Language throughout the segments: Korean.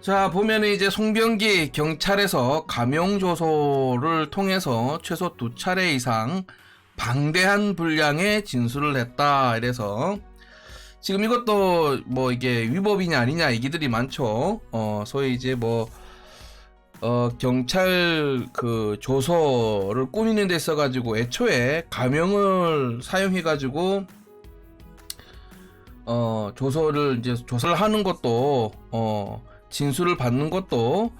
자, 보면 이제 송병기 경찰에서 감용조소를 통해서 최소 2차례 이상 방대한 분량의 진술을 했다. 이래서 지금 이것도 뭐 이게 위법이냐 아니냐 얘기들이 많죠. 소위 이제 경찰 그 조서를 꾸미는 데 있어가지고 애초에 감형을 사용해가지고 조서를 이제 조사를 하는 것도 진술을 받는 것도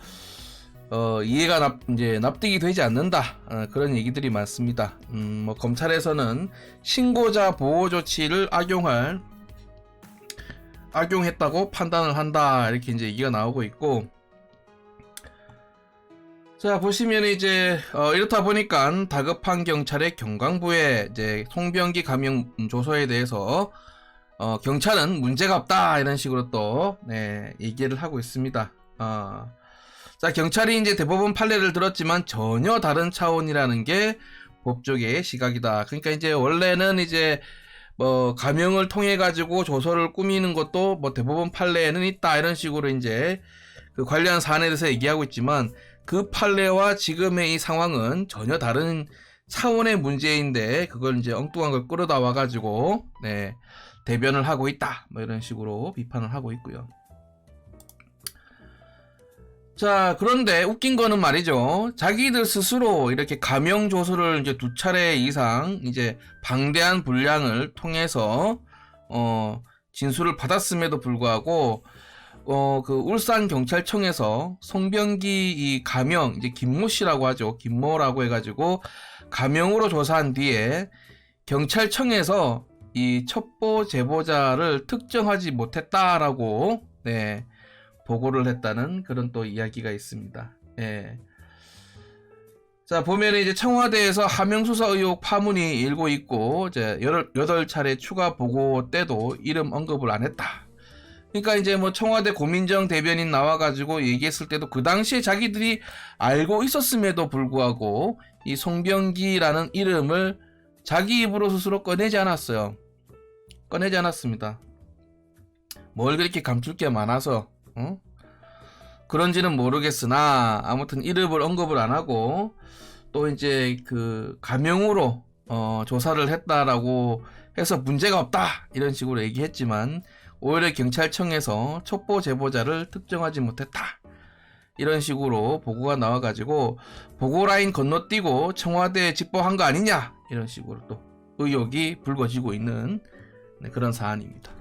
이해가 이제 납득이 되지 않는다. 그런 얘기들이 많습니다. 뭐 검찰에서는 신고자 보호 조치를 악용했다고 판단을 한다. 이렇게 이제 얘기가 나오고 있고, 자 보시면 이제 이렇다 보니까 다급한 경찰의 경강부에 이제 송병기 감형 조서에 대해서 경찰은 문제가 없다 이런 식으로 또 얘기를 하고 있습니다. 자 경찰이 이제 대법원 판례를 들었지만 전혀 다른 차원이라는 게 법조계의 시각이다. 그러니까 이제 원래는 이제 뭐 감형을 통해 가지고 조서를 꾸미는 것도 뭐 대법원 판례에는 있다 이런 식으로 이제 그 관련 사안에 대해서 얘기하고 있지만 그 판례와 지금의 이 상황은 전혀 다른 차원의 문제인데 그걸 이제 엉뚱한 걸 끌어다 와 가지고 대변을 하고 있다. 뭐 이런 식으로 비판을 하고 있고요. 자, 그런데 웃긴 거는 말이죠. 자기들 스스로 이렇게 감형 조서를 이제 2차례 이상 이제 방대한 분량을 통해서 진술을 받았음에도 불구하고 그 울산 경찰청에서 송병기 이 감형 이제 김모 씨라고 하죠. 김모라고 해가지고 감형으로 조사한 뒤에 경찰청에서 이 첩보 제보자를 특정하지 못했다라고 보고를 했다는 그런 또 이야기가 있습니다. 자 보면 이제 청와대에서 하명수사 의혹 파문이 일고 있고 이제 8차례 추가 보고 때도 이름 언급을 안 했다. 그러니까 이제 뭐 청와대 고민정 대변인 나와가지고 얘기했을 때도 그 당시에 자기들이 알고 있었음에도 불구하고 이 송병기라는 이름을 자기 입으로 스스로 꺼내지 않았어요. 꺼내지 않았습니다. 뭘 그렇게 감출 게 많아서 그런지는 모르겠으나 아무튼 이름을 언급을 안 하고 또 이제 그 감형으로 조사를 했다라고 해서 문제가 없다 이런 식으로 얘기했지만 오히려 경찰청에서 첩보 제보자를 특정하지 못했다 이런 식으로 보고가 나와가지고 보고 라인 건너뛰고 청와대에 집보한 거 아니냐 이런 식으로 또 의혹이 불거지고 있는 그런 사안입니다.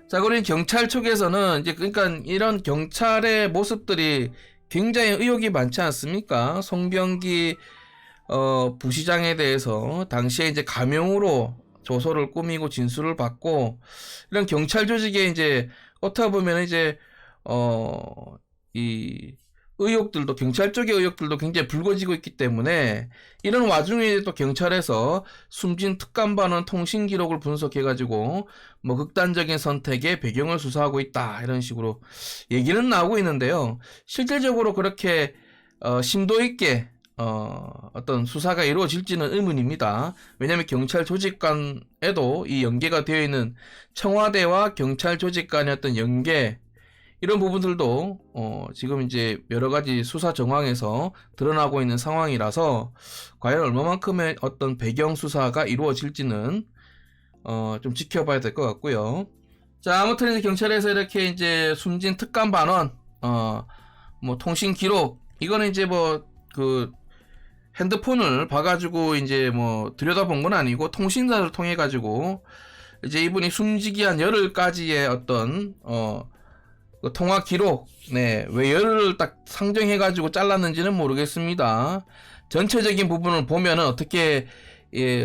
자, 그리고 경찰 쪽에서는 이제 그러니까 이런 경찰의 모습들이 굉장히 의혹이 많지 않습니까? 송병기 부시장에 대해서 당시에 이제 감형으로 조서를 꾸미고 진술을 받고 이런 경찰 조직에 이제 어떻게 보면 이제 이 의혹들도 경찰 쪽의 의혹들도 굉장히 불거지고 있기 때문에 이런 와중에 또 경찰에서 숨진 특감반원 통신 기록을 분석해가지고 뭐 극단적인 선택의 배경을 수사하고 있다 이런 식으로 얘기는 나오고 있는데요. 실질적으로 그렇게 심도 있게 어떤 수사가 이루어질지는 의문입니다. 왜냐하면 경찰 조직 간에도 이 연계가 되어 있는 청와대와 경찰 조직 간의 어떤 연계 이런 부분들도 지금 이제 여러 가지 수사 정황에서 드러나고 있는 상황이라서 과연 얼마만큼의 어떤 배경 수사가 이루어질지는 좀 지켜봐야 될 것 같고요. 자, 아무튼 이제 경찰에서 이렇게 이제 숨진 특감 반원 뭐 통신 기록 이거는 이제 뭐 그 핸드폰을 봐가지고 이제 뭐 들여다본 건 아니고 통신사를 통해 가지고 이제 이분이 숨지기 한 열흘까지의 어떤 그 통화 기록, 왜 열흘을 딱 상정해가지고 잘랐는지는 모르겠습니다. 전체적인 부분을 보면은 어떻게,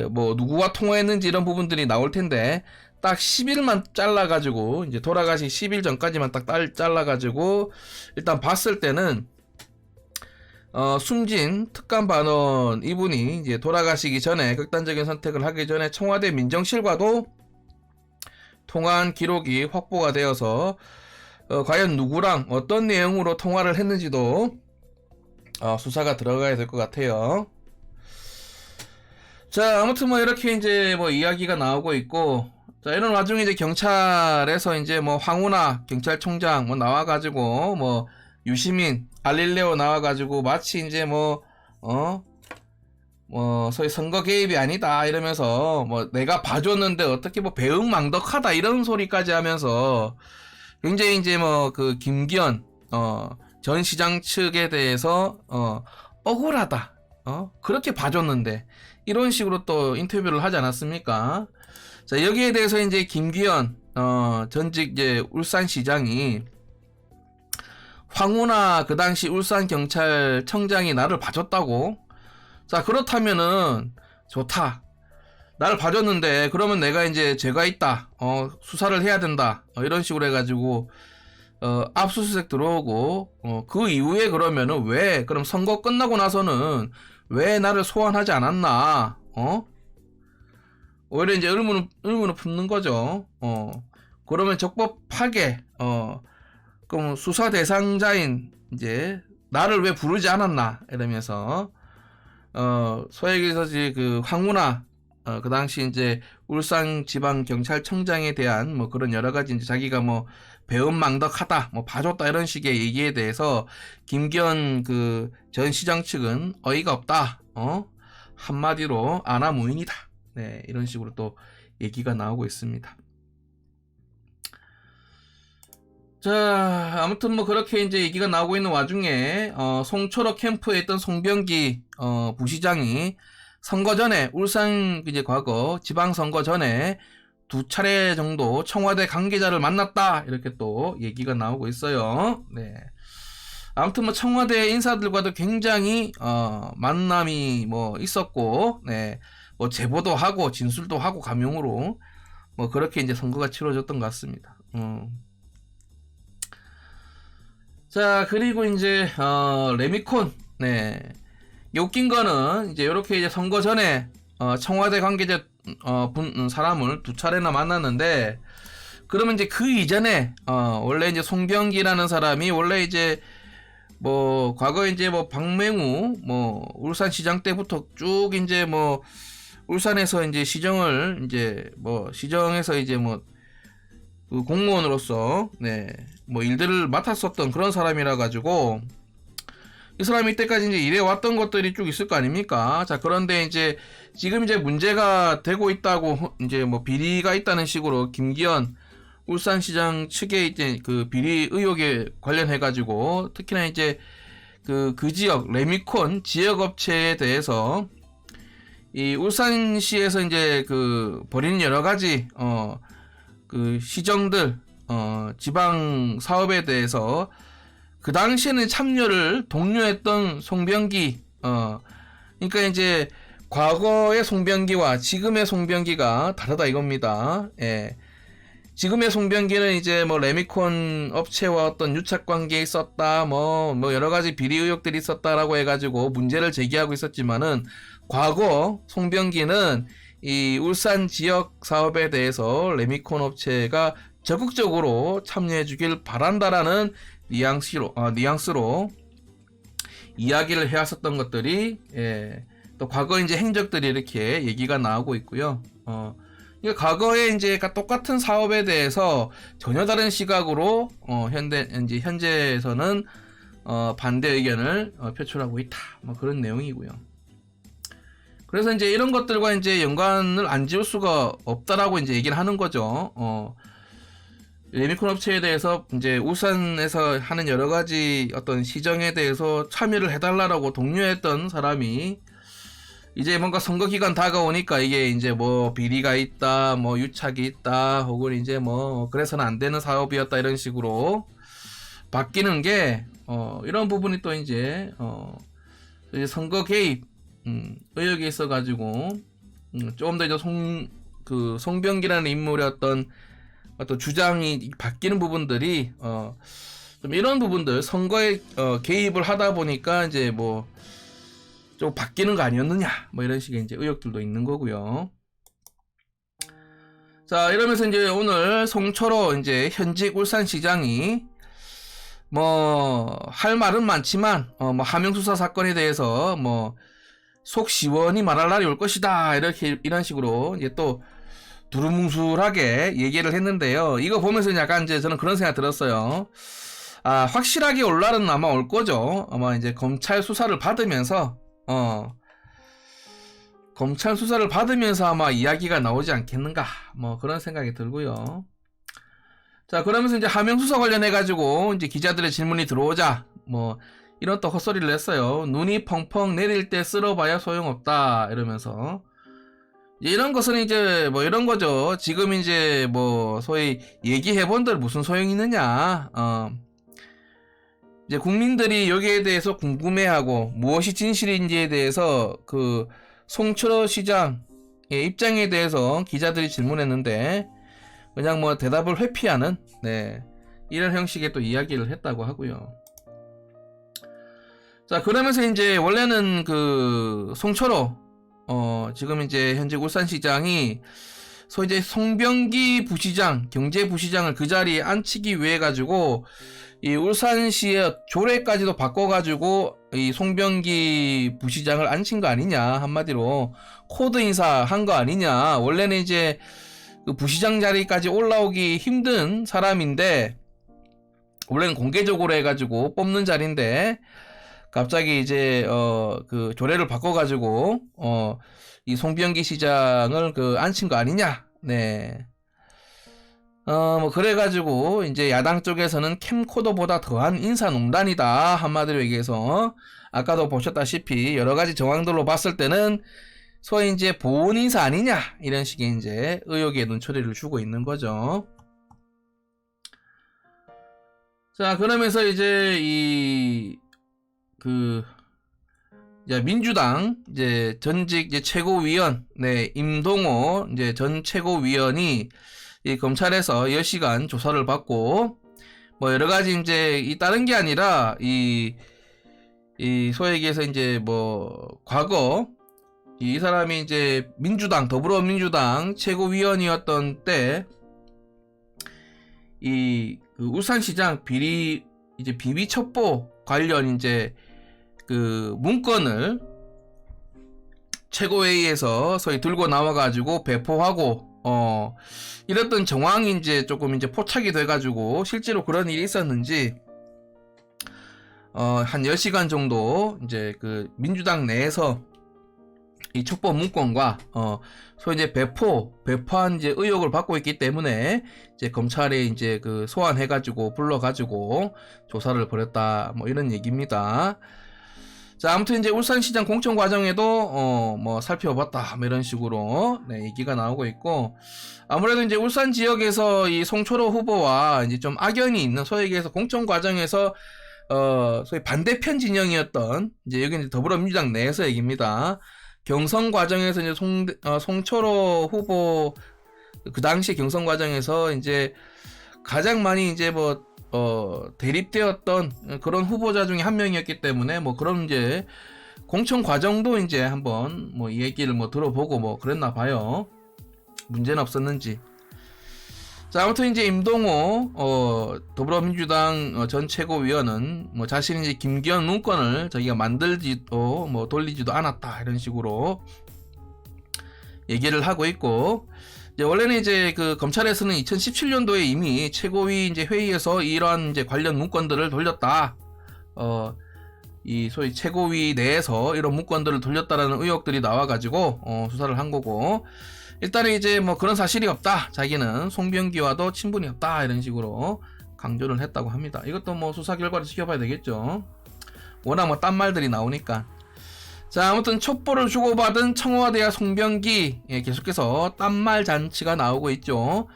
뭐, 누구와 통화했는지 이런 부분들이 나올 텐데, 딱 10일만 잘라가지고, 이제 돌아가시 10일 전까지만 딱 잘라가지고, 일단 봤을 때는, 숨진 특감 반원 이분이 이제 돌아가시기 전에, 극단적인 선택을 하기 전에 청와대 민정실과도 통화한 기록이 확보가 되어서, 과연 누구랑 어떤 내용으로 통화를 했는지도 수사가 들어가야 될 것 같아요. 자, 아무튼 뭐 이렇게 이제 뭐 이야기가 나오고 있고, 자, 이런 와중에 이제 경찰에서 이제 뭐 황운하 경찰총장 뭐 나와가지고 뭐 유시민, 알릴레오 나와가지고 마치 이제 소위 선거 개입이 아니다 이러면서 뭐 내가 봐줬는데 어떻게 뭐 배은망덕하다 이런 소리까지 하면서 굉장히 이제 뭐 그 김기현 전 시장 측에 대해서 억울하다 그렇게 봐줬는데 이런 식으로 또 인터뷰를 하지 않았습니까? 자, 여기에 대해서 이제 김기현 전직 이제 울산시장이 황운하 그 당시 울산경찰청장이 나를 봐줬다고. 자, 그렇다면은 좋다. 나를 봐줬는데 그러면 내가 이제 죄가 있다. 수사를 해야 된다. 이런 식으로 해가지고 압수수색 들어오고 그 이후에 그러면은 왜 그럼 선거 끝나고 나서는 왜 나를 소환하지 않았나? 오히려 이제 의문을 품는 거죠. 그러면 적법 파괴. 그럼 수사 대상자인 이제 나를 왜 부르지 않았나 이러면서 소위 얘기해서 그 황운하 그 당시 이제 울산지방경찰청장에 대한 뭐 그런 여러 가지 이제 자기가 뭐 배은망덕하다 뭐 봐줬다 이런 식의 얘기에 대해서 김기현 그 전 시장 측은 어이가 없다 한마디로 아나무인이다 네 이런 식으로 또 얘기가 나오고 있습니다. 자, 아무튼 뭐 그렇게 이제 얘기가 나오고 있는 와중에 송초로 캠프에 있던 송병기 부시장이 선거 전에 울산 이제 과거 지방선거 전에 2차례 정도 청와대 관계자를 만났다 이렇게 또 얘기가 나오고 있어요. 네. 아무튼 뭐 청와대 인사들과도 굉장히 만남이 뭐 있었고, 네. 뭐 제보도 하고 진술도 하고 감용으로 뭐 그렇게 이제 선거가 치러졌던 것 같습니다. 자, 그리고 이제 레미콘. 네. 웃긴 거는 이제 이렇게 이제 선거 전에 청와대 관계자 사람을 2차례나 만났는데 그러면 이제 그 이전에 원래 이제 송병기라는 사람이 원래 이제 뭐 과거에 이제 뭐 박맹우 뭐 울산시장 때부터 쭉 이제 뭐 울산에서 이제 시정을 이제 뭐 시정에서 이제 뭐 그 공무원으로서 네 뭐 일들을 맡았었던 그런 사람이라 가지고 이 사람이 이때까지 이제 일해왔던 것들이 쭉 있을 거 아닙니까? 자, 그런데 이제 지금 이제 문제가 되고 있다고 이제 뭐 비리가 있다는 식으로 김기현 울산시장 측에 이제 그 비리 의혹에 관련해가지고 특히나 이제 그 지역 레미콘 지역업체에 대해서 이 울산시에서 이제 그 벌이는 여러 가지 그 시정들 지방 사업에 대해서 그 당시에는 참여를 독려했던 송병기 그러니까 이제 과거의 송병기와 지금의 송병기가 다르다 이겁니다. 예. 지금의 송병기는 이제 뭐 레미콘 업체와 어떤 유착 관계에 있었다 뭐 여러 가지 비리 의혹들이 있었다라고 해가지고 문제를 제기하고 있었지만은 과거 송병기는 이 울산 지역 사업에 대해서 레미콘 업체가 적극적으로 참여해 주길 바란다라는 뉘앙스로 이야기를 해왔었던 것들이 또 과거 이제 행적들이 이렇게 얘기가 나오고 있고요. 그러니까 과거에 이제 똑같은 사업에 대해서 전혀 다른 시각으로 현재에서는 반대 의견을 표출하고 있다. 뭐 그런 내용이고요. 그래서 이제 이런 것들과 이제 연관을 안 지을 수가 없다라고 이제 얘기를 하는 거죠. 레미콘 업체에 대해서 이제 울산에서 하는 여러 가지 어떤 시정에 대해서 참여를 해달라고 독려했던 사람이 이제 뭔가 선거 기간 다가오니까 이게 이제 뭐 비리가 있다, 뭐 유착이 있다, 혹은 이제 뭐 그래서는 안 되는 사업이었다 이런 식으로 바뀌는 게 이런 부분이 또 이제 선거 개입 의혹이 있어가지고 조금 더 이제 송병기라는 인물의 어떤 주장이 바뀌는 부분들이 좀 이런 부분들 선거에 개입을 하다 보니까 이제 뭐 좀 바뀌는 거 아니었느냐 뭐 이런 식의 이제 의혹들도 있는 거고요. 자, 이러면서 이제 오늘 송초로 이제 현직 울산시장이 뭐 할 말은 많지만 뭐 하명수사 사건에 대해서 뭐 속 시원히 말할 날이 올 것이다 이런 식으로 이제 또 두루뭉술하게 얘기를 했는데요. 이거 보면서 약간 이제 저는 그런 생각 들었어요. 확실하게 올 날은 아마 올 거죠. 아마 이제 검찰 수사를 받으면서 아마 이야기가 나오지 않겠는가, 뭐 그런 생각이 들고요. 자, 그러면서 이제 하명 수사 관련해 가지고 이제 기자들의 질문이 들어오자 뭐 이런 또 헛소리를 했어요. 눈이 펑펑 내릴 때 쓸어봐야 소용없다 이러면서, 이런 것은 이제 뭐 이런 거죠. 지금 이제 뭐 소위 얘기해본들 무슨 소용이 있느냐. 이제 국민들이 여기에 대해서 궁금해하고 무엇이 진실인지에 대해서 그 송철호 시장의 입장에 대해서 기자들이 질문했는데 그냥 뭐 대답을 회피하는, 이런 형식의 또 이야기를 했다고 하고요. 자, 그러면서 이제 원래는 그 송철호 지금 이제 현재 울산시장이 소위 이제 송병기 부시장, 경제부시장을 그 자리에 앉히기 위해 가지고 이 울산시의 조례까지도 바꿔가지고 이 송병기 부시장을 앉힌 거 아니냐, 한마디로 코드 인사한 거 아니냐. 원래는 이제 그 부시장 자리까지 올라오기 힘든 사람인데, 원래는 공개적으로 해가지고 뽑는 자리인데 갑자기 이제 그 조례를 바꿔가지고 이 송병기 시장을 그 앉힌 거 아니냐. 뭐 그래가지고 이제 야당 쪽에서는 캠코더보다 더한 인사농단이다, 한마디로 얘기해서 아까도 보셨다시피 여러 가지 정황들로 봤을 때는 소위 이제 보훈 인사 아니냐, 이런 식의 이제 의혹에 눈초리를 주고 있는 거죠. 자, 그러면서 이제 이제 민주당 이제 전직 이제 최고위원, 임동호 이제 전 최고위원이 이 검찰에서 10시간 조사를 받고 뭐 여러 가지 이제 다른 게 아니라 이 소위 얘기해서 이제 뭐 과거 이 사람이 이제 민주당, 더불어민주당 최고위원이었던 때 이 그 울산시장 비리 이제 비비 첩보 관련 이제 그 문건을 최고회의에서 소위 들고 나와가지고 배포하고 이랬던 정황이 이제 조금 이제 포착이 돼가지고 실제로 그런 일이 있었는지 한 10시간 정도 이제 그 민주당 내에서 이 첩보 문건과 소위 이제 배포한 이제 의혹을 받고 있기 때문에 이제 검찰에 이제 그 소환해가지고 불러가지고 조사를 벌였다, 뭐 이런 얘기입니다. 자, 아무튼 이제 울산시장 공천 과정에도 뭐 살펴봤다, 뭐 이런 식으로 얘기가 나오고 있고, 아무래도 이제 울산 지역에서 이 송철호 후보와 이제 좀 악연이 있는, 소위 얘기해서 공천 과정에서 소위 반대편 진영이었던, 이제 여기 이제 더불어민주당 내에서 얘기입니다. 경선 과정에서 이제 송철호 후보 그 당시 경선 과정에서 이제 가장 많이 이제 뭐 대립되었던 그런 후보자 중에 한 명이었기 때문에 뭐 그런 이제 공천 과정도 이제 한번 뭐 이 얘기를 뭐 들어보고 뭐 그랬나 봐요. 문제는 없었는지. 자, 아무튼 이제 임동호 더불어민주당 전 최고위원은 뭐 자신이 이제 김기현 문건을 자기가 만들지도 뭐 돌리지도 않았다, 이런 식으로 얘기를 하고 있고, 이제 원래는 이제 그 검찰에서는 2017년도에 이미 최고위 이제 회의에서 이러한 이제 관련 문건들을 돌렸다. 이 소위 최고위 내에서 이런 문건들을 돌렸다라는 의혹들이 나와가지고 수사를 한 거고, 일단은 이제 뭐 그런 사실이 없다, 자기는 송병기와도 친분이 없다, 이런 식으로 강조를 했다고 합니다. 이것도 뭐 수사 결과를 지켜봐야 되겠죠. 워낙 뭐 딴 말들이 나오니까. 자, 아무튼 첩보를 주고받은 청와대와 송병기, 계속해서 딴말 잔치가 나오고 있죠.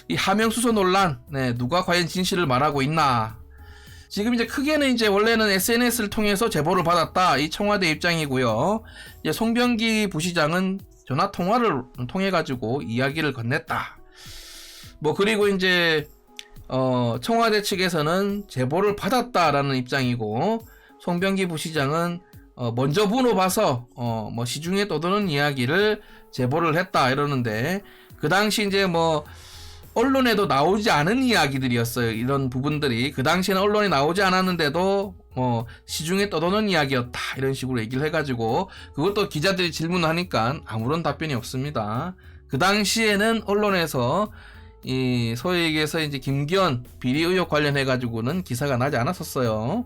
이 하명수소 논란, 누가 과연 진실을 말하고 있나. 지금 이제 크게는 이제 원래는 SNS를 통해서 제보를 받았다, 이 청와대 입장이고요. 이제 송병기 부시장은 전화 통화를 통해 가지고 이야기를 건넸다. 뭐 그리고 이제 청와대 측에서는 제보를 받았다라는 입장이고, 송병기 부시장은 먼저 번호 봐서 뭐 시중에 떠도는 이야기를 제보를 했다, 이러는데, 그 당시 이제 뭐 언론에도 나오지 않은 이야기들이었어요. 이런 부분들이 그 당시에는 언론에 나오지 않았는데도 뭐 시중에 떠도는 이야기였다, 이런 식으로 얘기를 해가지고, 그것도 기자들이 질문하니까 아무런 답변이 없습니다. 그 당시에는 언론에서 이 소위 얘기해서 이제 김기현 비리 의혹 관련해 가지고는 기사가 나지 않았었어요.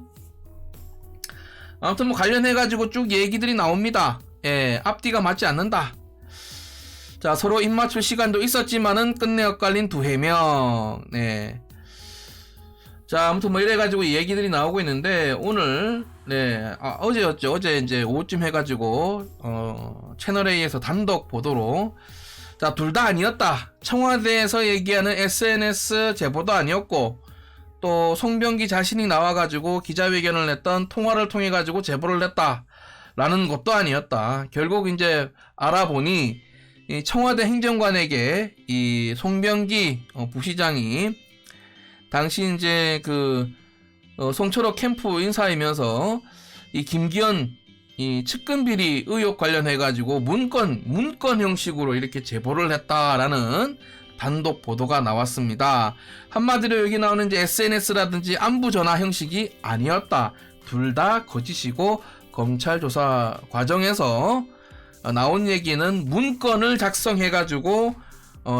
아무튼 뭐 관련해 가지고 쭉 얘기들이 나옵니다. 예, 앞뒤가 맞지 않는다. 자, 서로 입맞출 시간도 있었지만은 끝내 엇갈린 두 해명. 네. 자, 아무튼 뭐 이래가지고 얘기들이 나오고 있는데, 오늘, 네, 어제였죠. 어제 이제 오후쯤 해가지고, 채널A에서 단독 보도로, 자, 둘 다 아니었다. 청와대에서 얘기하는 SNS 제보도 아니었고, 또 송병기 자신이 나와가지고 기자회견을 냈던 통화를 통해가지고 제보를 냈다. 라는 것도 아니었다. 결국 이제 알아보니, 이 청와대 행정관에게 이 송병기 부시장이 당시 이제 그 송철호 캠프 인사이면서 이 김기현 이 측근 비리 의혹 관련해 가지고 문건 형식으로 이렇게 제보를 했다라는 단독 보도가 나왔습니다. 한마디로 여기 나오는 이제 SNS라든지 안부 전화 형식이 아니었다. 둘 다 거짓이고 검찰 조사 과정에서 나온 얘기는 문건을 작성해 가지고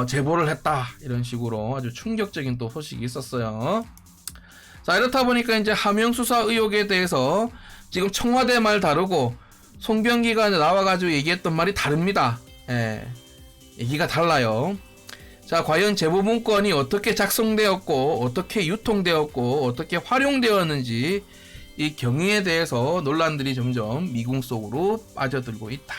제보를 했다, 이런 식으로 아주 충격적인 또 소식이 있었어요. 자, 이렇다 보니까 이제 하명 수사 의혹에 대해서 지금 청와대 말 다르고 송병기가 나와가지고 얘기했던 말이 다릅니다. 예, 얘기가 달라요. 자, 과연 제보 문건이 어떻게 작성되었고 어떻게 유통되었고 어떻게 활용되었는지 이 경위에 대해서 논란들이 점점 미궁 속으로 빠져들고 있다.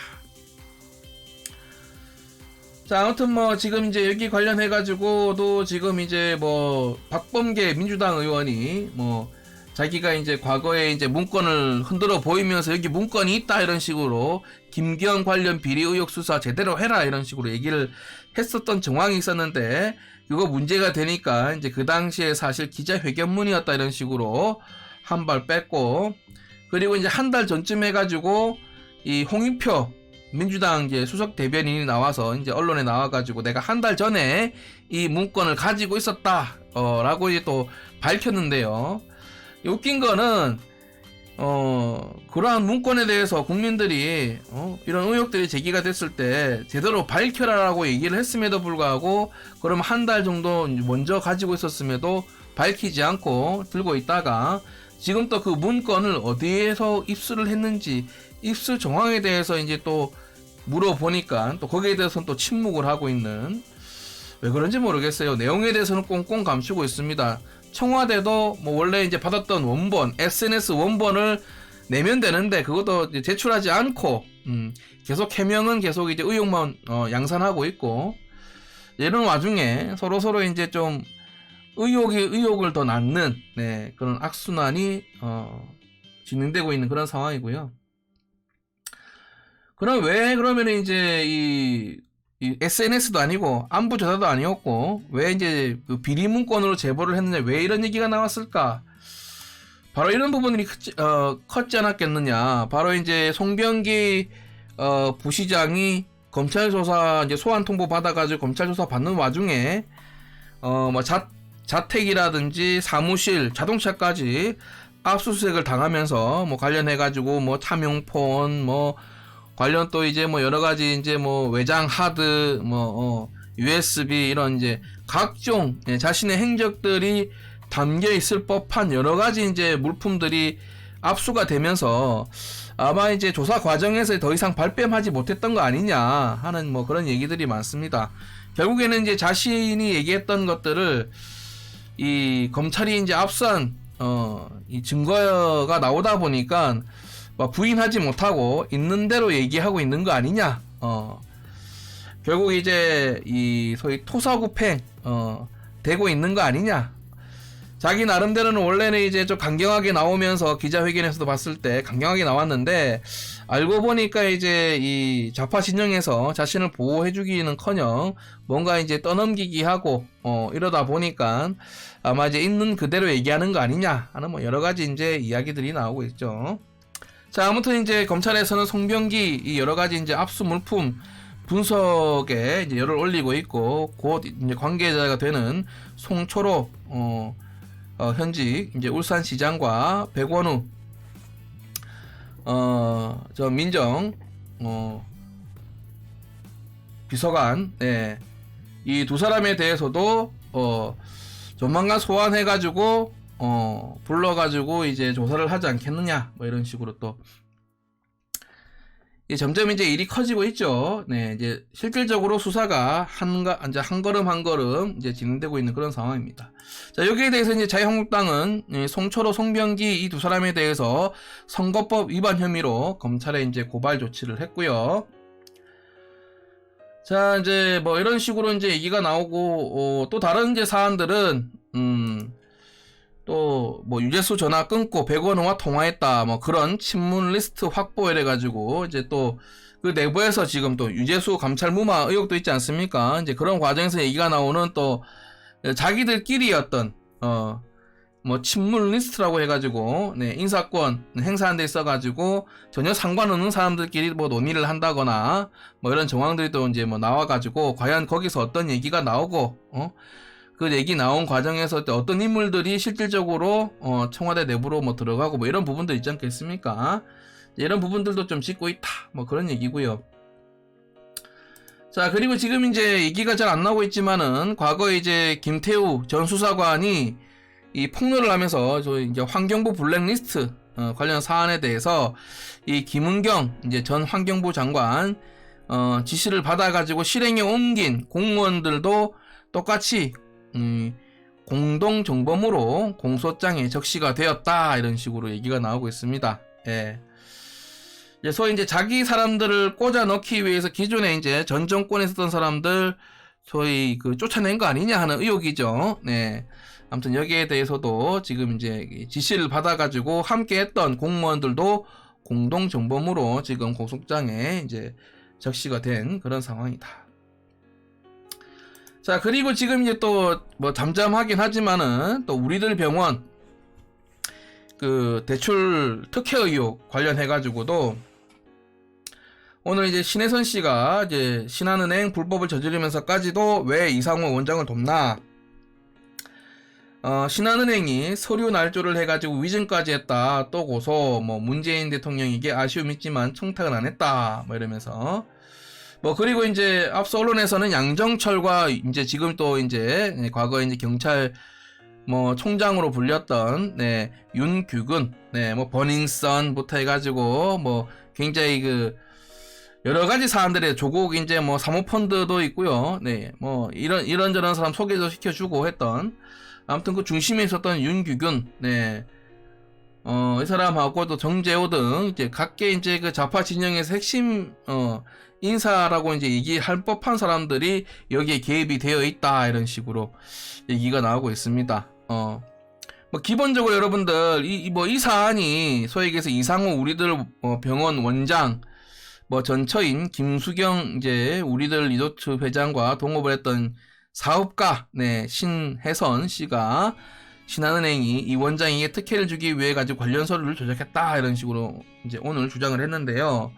자, 아무튼 뭐 지금 이제 여기 관련해 가지고도 지금 이제 뭐 박범계 민주당 의원이 뭐 자기가 이제 과거에 이제 문건을 흔들어 보이면서 여기 문건이 있다, 이런 식으로 김기현 관련 비리 의혹 수사 제대로 해라, 이런 식으로 얘기를 했었던 정황이 있었는데, 그거 문제가 되니까 이제 그 당시에 사실 기자회견문이었다, 이런 식으로 한 발 뺐고, 그리고 이제 한 달 전쯤 해가지고 이 홍익표 민주당 이제 수석 대변인이 나와서 이제 언론에 나와가지고 내가 한 달 전에 이 문건을 가지고 있었다, 라고 이제 또 밝혔는데요. 웃긴 거는, 그러한 문건에 대해서 국민들이, 이런 의혹들이 제기가 됐을 때 제대로 밝혀라라고 얘기를 했음에도 불구하고, 그럼 한 달 정도 먼저 가지고 있었음에도 밝히지 않고 들고 있다가, 지금 또 그 문건을 어디에서 입수를 했는지, 입수 정황에 대해서 이제 또 물어보니까 또 거기에 대해서는 또 침묵을 하고 있는, 왜 그런지 모르겠어요. 내용에 대해서는 꽁꽁 감추고 있습니다. 청와대도 뭐 원래 이제 받았던 원본, SNS 원본을 내면 되는데 그것도 이제 제출하지 않고, 계속 해명은 계속 이제 의혹만 양산하고 있고, 이런 와중에 서로 이제 좀 의혹을 더 낳는, 네, 그런 악순환이 진행되고 있는 그런 상황이고요. 그럼 왜 그러면 이제 이 SNS도 아니고 안부 조사도 아니었고 왜 이제 그 비리 문건으로 제보를 했느냐, 왜 이런 얘기가 나왔을까? 바로 이런 부분들이 컸지 않았겠느냐. 바로 이제 송병기 부시장이 검찰 조사 이제 소환 통보 받아가지고 검찰 조사 받는 와중에 뭐 자택이라든지 사무실, 자동차까지 압수수색을 당하면서 뭐 관련해가지고 뭐 탐용폰, 뭐 관련 또 이제 뭐 여러 가지 이제 뭐 외장 하드, 뭐 USB 이런 이제 각종 자신의 행적들이 담겨 있을 법한 여러 가지 이제 물품들이 압수가 되면서 아마 이제 조사 과정에서 더 이상 발뺌하지 못했던 거 아니냐 하는 뭐 그런 얘기들이 많습니다. 결국에는 이제 자신이 얘기했던 것들을 이 검찰이 이제 압수한 이 증거가 나오다 보니까 부인하지 못하고 있는 대로 얘기하고 있는 거 아니냐. 결국 이제 이 소위 토사구팽 되고 있는 거 아니냐. 자기 나름대로는 원래는 이제 좀 강경하게 나오면서 기자회견에서도 봤을 때 강경하게 나왔는데, 알고 보니까 이제 이 좌파 진영에서 자신을 보호해주기는커녕 뭔가 이제 떠넘기기 하고 이러다 보니까 아마 이제 있는 그대로 얘기하는 거 아니냐 하는 뭐 여러 가지 이제 이야기들이 나오고 있죠. 자, 아무튼 이제 검찰에서는 송병기 이 여러 가지 이제 압수 물품 분석에 이제 열을 올리고 있고, 곧 이제 관계자가 되는 송철호 현직 이제 울산시장과 백원우 저 민정 비서관, 네, 이 두 사람에 대해서도 조만간 소환해가지고 불러가지고 이제 조사를 하지 않겠느냐 뭐 이런 식으로 또 점점 이제 일이 커지고 있죠. 네, 이제 실질적으로 수사가 이제 한 걸음 한 걸음 이제 진행되고 있는 그런 상황입니다. 자, 여기에 대해서 이제 자유한국당은 송철호, 송병기 이 두 사람에 대해서 선거법 위반 혐의로 검찰에 이제 고발 조치를 했고요. 자, 이제 뭐 이런 식으로 이제 얘기가 나오고 또 다른 이제 사안들은 또 뭐 유재수 전화 끊고 백원호와 통화했다 뭐 그런 친문 리스트 확보 이래가지고 이제 또 그 내부에서 지금 또 유재수 감찰 무마 의혹도 있지 않습니까? 이제 그런 과정에서 얘기가 나오는 또 자기들끼리 어떤 뭐 친문 리스트라고 해가지고 네, 인사권 행사한 데 있어가지고 전혀 상관없는 사람들끼리 뭐 논의를 한다거나 뭐 이런 정황들이 또 이제 뭐 나와가지고 과연 거기서 어떤 얘기가 나오고 그 얘기 나온 과정에서 어떤 인물들이 실질적으로 청와대 내부로 뭐 들어가고 뭐 이런 부분도 있지 않겠습니까? 이런 부분들도 좀 짚고 있다 뭐 그런 얘기고요. 자, 그리고 지금 이제 얘기가 잘 안 나오고 있지만은 과거에 이제 김태우 전 수사관이 이 폭로를 하면서 저희 이제 환경부 블랙리스트 관련 사안에 대해서 이 김은경 이제 전 환경부 장관 지시를 받아가지고 실행에 옮긴 공무원들도 똑같이 공동정범으로 공소장에 적시가 되었다 이런 식으로 얘기가 나오고 있습니다. 예. 소위 이제 자기 사람들을 꽂아 넣기 위해서 기존에 이제 전 정권에 있었던 사람들 소위 그 쫓아낸 거 아니냐 하는 의혹이죠. 네. 아무튼 여기에 대해서도 지금 이제 지시를 받아가지고 함께했던 공무원들도 공동정범으로 지금 공소장에 이제 적시가 된 그런 상황이다. 자, 그리고 지금 이제 또 뭐 잠잠하긴 하지만은 또 우리들 병원 그 대출 특혜 의혹 관련해가지고도 오늘 이제 신혜선 씨가 이제 신한은행 불법을 저지르면서까지도 왜 이상호 원장을 돕나? 신한은행이 서류 날조를 해가지고 위증까지 했다. 또 고소. 뭐 문재인 대통령에게 아쉬움 있지만 청탁은 안 했다. 뭐 이러면서. 뭐 그리고 이제 앞서 언론에서는 양정철과 이제 지금 또 이제 과거에 이제 경찰 뭐 총장으로 불렸던 윤규근 뭐 버닝썬부터 해가지고 뭐 굉장히 그 여러 가지 사람들의 조국 이제 뭐 사모펀드도 있고요. 뭐 이런저런 사람 소개도 시켜주고 했던 아무튼 그 중심에 있었던 윤규근 이 사람하고 또 정재호 등 이제 각계 이제 그 좌파 진영에서 핵심 인사라고 이제 얘기할 법한 사람들이 여기에 개입이 되어 있다 이런 식으로 얘기가 나오고 있습니다. 뭐 기본적으로 여러분들 이 사안이 소위 얘기해서 이상호 우리들 병원 원장 뭐 전처인 김수경 이제 우리들 리조트 회장과 동업을 했던 사업가 신혜선 씨가 신한은행이 이 원장에게 특혜를 주기 위해 가지고 관련 서류를 조작했다 이런 식으로 이제 오늘 주장을 했는데요.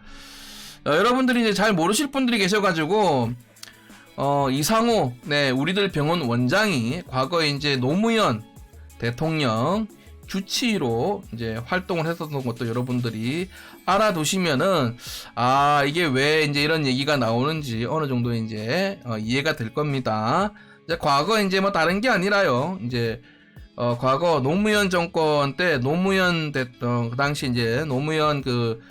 여러분들이 이제 잘 모르실 분들이 계셔가지고 이상호 우리들 병원 원장이 과거에 이제 노무현 대통령 주치의로 이제 활동을 했었던 것도 여러분들이 알아두시면은 이게 왜 이제 이런 얘기가 나오는지 어느 정도 이제 이해가 될 겁니다. 이제 과거 이제 뭐 다른 게 아니라요. 이제 과거 노무현 정권 때 노무현 그 당시 이제 노무현 그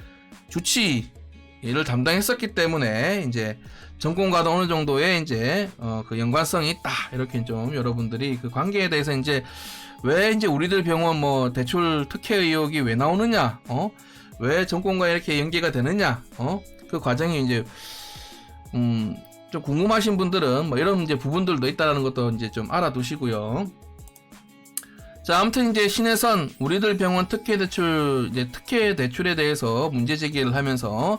주치의를 담당했었기 때문에 이제 정권과도 어느 정도의 이제 그 연관성이 있다 이렇게 좀 여러분들이 그 관계에 대해서 이제 왜 이제 우리들 병원 뭐 대출 특혜 의혹이 왜 나오느냐, 왜 정권과 이렇게 연계가 되느냐, 그 과정이 이제 좀 궁금하신 분들은 뭐 이런 이제 부분들도 있다라는 것도 이제 좀 알아두시고요. 자, 아무튼 이제 신혜선 우리들 병원 특혜 대출에 대해서 문제 제기를 하면서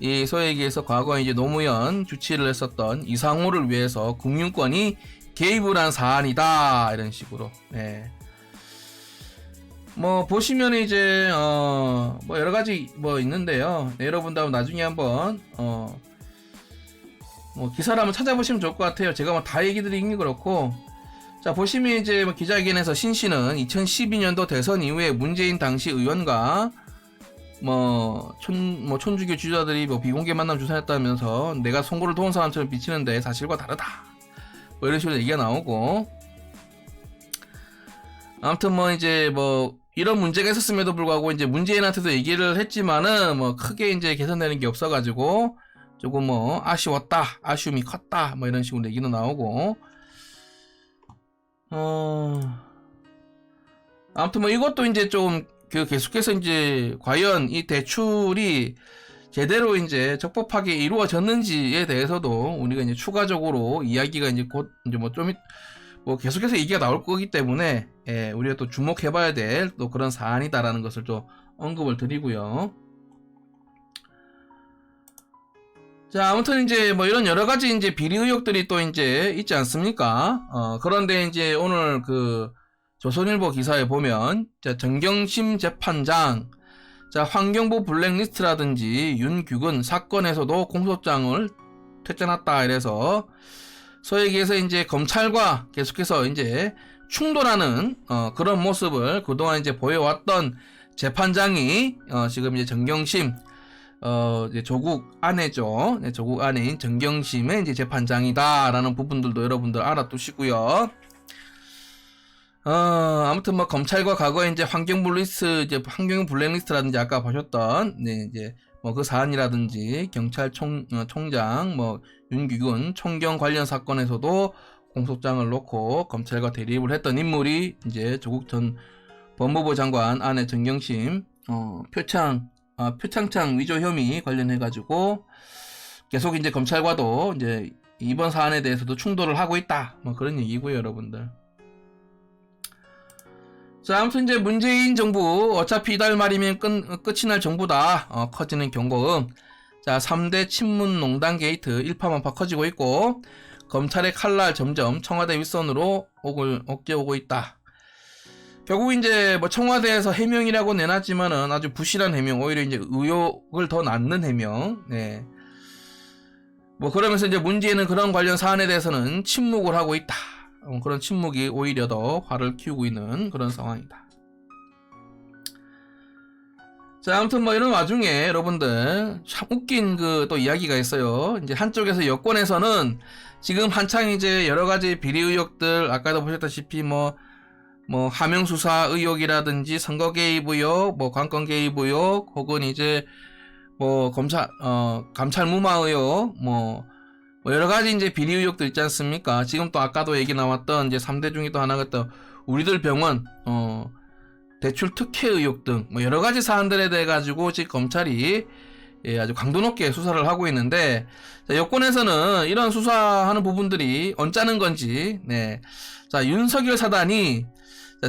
이 소위 얘기해서 과거에 이제 노무현 주치를 했었던 이상호를 위해서 금융권이 개입을 한 사안이다 이런 식으로. 뭐 보시면 이제 뭐 여러 가지 뭐 있는데요. 여러분들 나중에 한번 뭐 기사를 한번 찾아보시면 좋을 것 같아요. 제가 뭐 다 얘기 드리긴 그렇고. 자, 보시면 이제 뭐 기자회견에서 신 씨는 2012년도 대선 이후에 문재인 당시 의원과 촌주교 지지자들이 뭐 비공개 만남 주선했다면서 내가 선거를 도운 사람처럼 비치는데 사실과 다르다. 뭐 이런 식으로 얘기가 나오고, 아무튼 뭐 이제 뭐 이런 문제가 있었음에도 불구하고 이제 문재인한테도 얘기를 했지만은 뭐 크게 이제 개선되는 게 없어가지고 조금 뭐 아쉬웠다, 아쉬움이 컸다, 뭐 이런 식으로 얘기도 나오고, 아무튼 뭐 이것도 이제 좀 그 계속해서 이제 과연 이 대출이 제대로 이제 적법하게 이루어졌는지에 대해서도 우리가 이제 추가적으로 이야기가 이제 곧 이제 뭐 좀 뭐 계속해서 얘기가 나올 거기 때문에, 예, 우리가 또 주목해봐야 될 또 그런 사안이다라는 것을 좀 언급을 드리고요. 자, 아무튼 이제 뭐 이런 여러 가지 이제 비리 의혹들이 또 이제 있지 않습니까? 그런데 이제 오늘 그 조선일보 기사에 보면, 자, 정경심 재판장, 자, 환경부 블랙리스트라든지 윤규근 사건에서도 공소장을 퇴짜놨다 이래서 소위 얘기해서 이제 검찰과 계속해서 이제 충돌하는 그런 모습을 그동안 이제 보여왔던 재판장이 지금 이제 정경심 이제 조국 아내죠. 네, 조국 아내인 정경심의 이제 재판장이다라는 부분들도 여러분들 알아두시고요. 아무튼 뭐 검찰과 과거에 이제 환경 블랙리스트라든지 아까 보셨던, 네, 이제 뭐 그 사안이라든지 경찰 총장 뭐 윤규근 총경 관련 사건에서도 공소장을 놓고 검찰과 대립을 했던 인물이 이제 조국 전 법무부 장관 아내 정경심 표창장 위조 혐의 관련해 가지고 계속 이제 검찰과도 이제 이번 사안에 대해서도 충돌을 하고 있다, 뭐 그런 얘기고요, 여러분들. 자, 아무튼 이제 문재인 정부 어차피 이달 말이면 끝이 날 정부다. 커지는 경고음. 자, 3대 친문농단 게이트 일파만파 커지고 있고, 검찰의 칼날 점점 청와대 윗선으로 오고 있다. 결국 이제 뭐 청와대에서 해명이라고 내놨지만은 아주 부실한 해명, 오히려 이제 의혹을 더 낳는 해명. 네. 뭐 그러면서 이제 문재인은 그런 관련 사안에 대해서는 침묵을 하고 있다. 그런 침묵이 오히려 더 화를 키우고 있는 그런 상황이다. 자, 아무튼 뭐 이런 와중에 여러분들 참 웃긴 그 또 이야기가 있어요. 이제 한쪽에서 여권에서는 지금 한창 이제 여러 가지 비리 의혹들, 아까도 보셨다시피 뭐 하명 수사 의혹이라든지 선거 개입 의혹, 뭐 관건 개입 의혹, 혹은 이제 뭐 감찰 무마 의혹, 뭐 여러 가지 이제 비리 의혹들 있지 않습니까? 지금 또 아까도 얘기 나왔던 이제 3대 중에 또 하나가 또 우리들 병원 대출 특혜 의혹 등 뭐 여러 가지 사안들에 대해 가지고 지금 검찰이 아주 강도 높게 수사를 하고 있는데, 자, 여권에서는 이런 수사하는 부분들이 언짢은 건지, 네, 자, 윤석열 사단이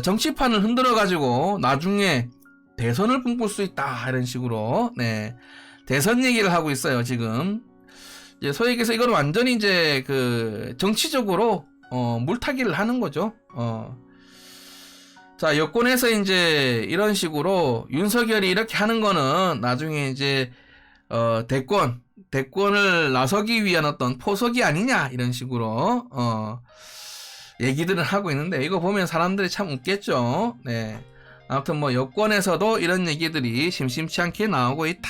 정치판을 흔들어 가지고 나중에 대선을 꿈꿀 수 있다, 이런 식으로, 네, 대선 얘기를 하고 있어요, 지금. 이제 소위 얘기해서 이건 완전히 이제 그 정치적으로 물타기를 하는 거죠. 자, 여권에서 이제 이런 식으로 윤석열이 이렇게 하는 거는 나중에 이제 대권을 나서기 위한 어떤 포석이 아니냐, 이런 식으로 얘기들을 하고 있는데, 이거 보면 사람들이 참 웃겠죠. 네. 아무튼 뭐 여권에서도 이런 얘기들이 심심치 않게 나오고 있다.